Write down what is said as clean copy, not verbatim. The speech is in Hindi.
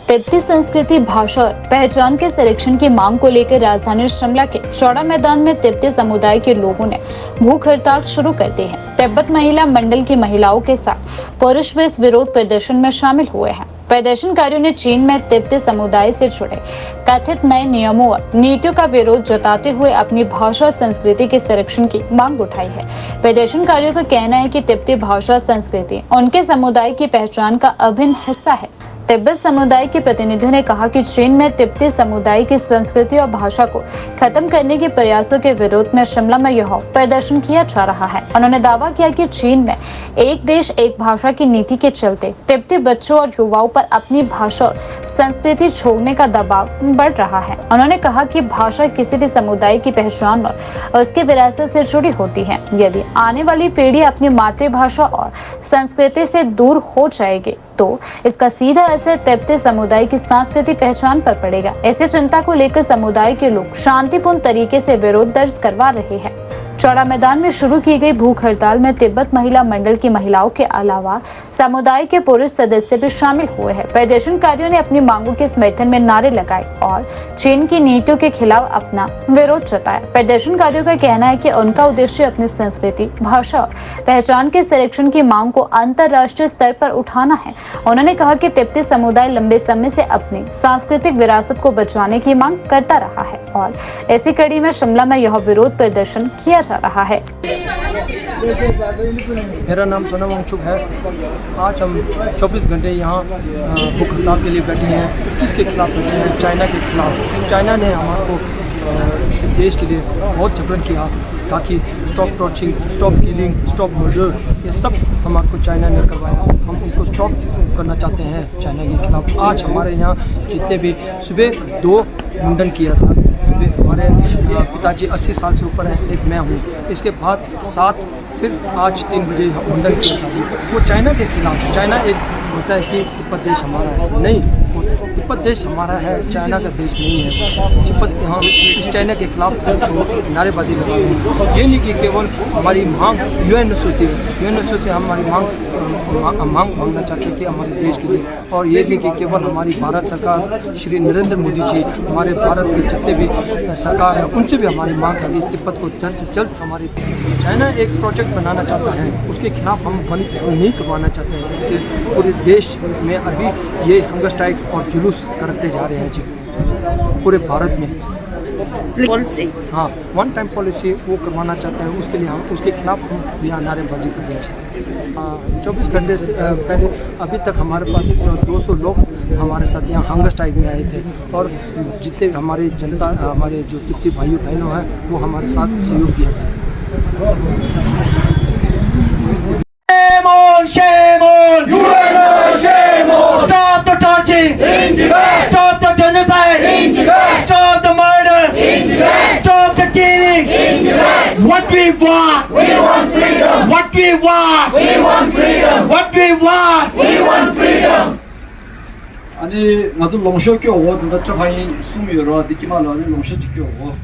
तिब्बती संस्कृति, भाषा और पहचान के संरक्षण की मांग को लेकर राजधानी शिमला के चौड़ा मैदान में तिब्बती समुदाय के लोगों ने भूख हड़ताल शुरू कर दी है। तिब्बत महिला मंडल की महिलाओं के साथ पुरुष भी इस विरोध प्रदर्शन में शामिल हुए हैं। प्रदर्शनकारियों ने चीन में तिब्बती समुदाय से जुड़े कथित नए नियमों और नीतियों का विरोध जताते हुए अपनी भाषा और संस्कृति के संरक्षण की मांग उठाई है। प्रदर्शनकारियों का कहना है कि तिब्बती भाषा और संस्कृति उनके समुदाय की पहचान का अभिन्न हिस्सा है। तिब्बत समुदाय के प्रतिनिधियों ने कहा कि चीन में तिब्बती समुदाय की संस्कृति और भाषा को खत्म करने के प्रयासों के विरोध में शिमला में यह प्रदर्शन किया जा रहा है। उन्होंने दावा किया कि चीन में एक देश एक भाषा की नीति के चलते तिब्बती बच्चों और युवाओं पर अपनी भाषा और संस्कृति छोड़ने का दबाव बढ़ रहा है। उन्होंने कहा कि भाषा किसी भी समुदाय की पहचान और उसकी विरासत से जुड़ी होती है। यदि आने वाली पीढ़ी अपनी मातृभाषा और संस्कृति से दूर हो जाएगी तो इसका सीधा असर तिब्बती समुदाय की सांस्कृतिक पहचान पर पड़ेगा। ऐसी चिंता को लेकर समुदाय के लोग शांतिपूर्ण तरीके से विरोध दर्ज करवा रहे हैं। चौड़ा मैदान में शुरू की गई भूख हड़ताल में तिब्बत महिला मंडल की महिलाओं के अलावा समुदाय के पुरुष सदस्य भी शामिल हुए हैं। प्रदर्शनकारियों ने अपनी मांगों के समर्थन में नारे लगाए और चीन की नीतियों के खिलाफ अपना विरोध जताया। प्रदर्शनकारियों का कहना है कि उनका उद्देश्य अपनी संस्कृति, भाषा और पहचान के संरक्षण की मांग को अंतर्राष्ट्रीय स्तर पर उठाना है। उन्होंने कहा कि तिब्बती समुदाय लंबे समय से अपनी सांस्कृतिक विरासत को बचाने की मांग करता रहा है और इसी कड़ी में शिमला में यह विरोध प्रदर्शन किया जा रहा है। मेरा नाम सोनम वांगचुक है। आज हम 24 घंटे यहाँ भूख हड़ताल के लिए बैठे हैं। किसके खिलाफ बैठे हैं? चाइना के खिलाफ। चाइना ने हमारे देश के लिए बहुत जबरन किया ताकि stop torturing, stop killing, stop murder, ये सब हमारे चाइना ने करवाया। हम उनको स्टॉप करना चाहते हैं चाइना के खिलाफ। आज हमारे यहाँ जितने भी सुबह 2 मुंडन किया था, सुबह हमारे पिताजी 80 साल से ऊपर हैं, एक मैं हूँ। इसके बाद 7 फिर आज 3 बजे मुंडन किया था। वो चाइना के खिलाफ। चाइना एक होता है कि तिब्बत देश हमारा है, नहीं, तिब्बत देश हमारा है, चाइना का देश नहीं है। तिब्बत यहाँ इस चाइना के खिलाफ नारेबाजी लगा रहे हैं। ये नहीं कि केवल हमारी मांग यूएनओ से हमारी मांग मांगना चाहते हैं कि हमारे देश के लिए, और ये नहीं कि केवल हमारी भारत सरकार, श्री नरेंद्र मोदी जी, हमारे भारत के जितने भी सरकार है उनसे भी हमारी मांग है कि तिब्बत को जल्द से जल्द हमारी। चाइना एक प्रोजेक्ट बनाना चाहता है, उसके खिलाफ हम बंद नहीं करवाना चाहते हैं। इससे पूरे देश में अभी ये हंगर स्ट्राइक और जुलूस करते जा रहे हैं जी, पूरे भारत में पॉलिसी, हाँ, वन टाइम पॉलिसी वो करवाना चाहते हैं। उसके लिए हम उसके खिलाफ हम यहाँ नारेबाजी कर रहे हैं। 24 घंटे से पहले अभी तक हमारे पास 200 लोग हमारे साथ यहाँ हंगर स्ट्राइक में आए थे, और जितने हमारी जनता, हमारे जो तिब्बती भाइयों बहनों हैं वो हमारे साथ सहयोग किया था। Shame on! Shame on! Stop the torching! Stop the genocide! Stop the murder! Stop the killing! What we want! We want freedom! What we want! We want freedom! What we want! We want freedom! 아니 나도 롱쇼 껴고 근데 저 방이 숨이 열어 느낌하러 아니 롱쇼 껴고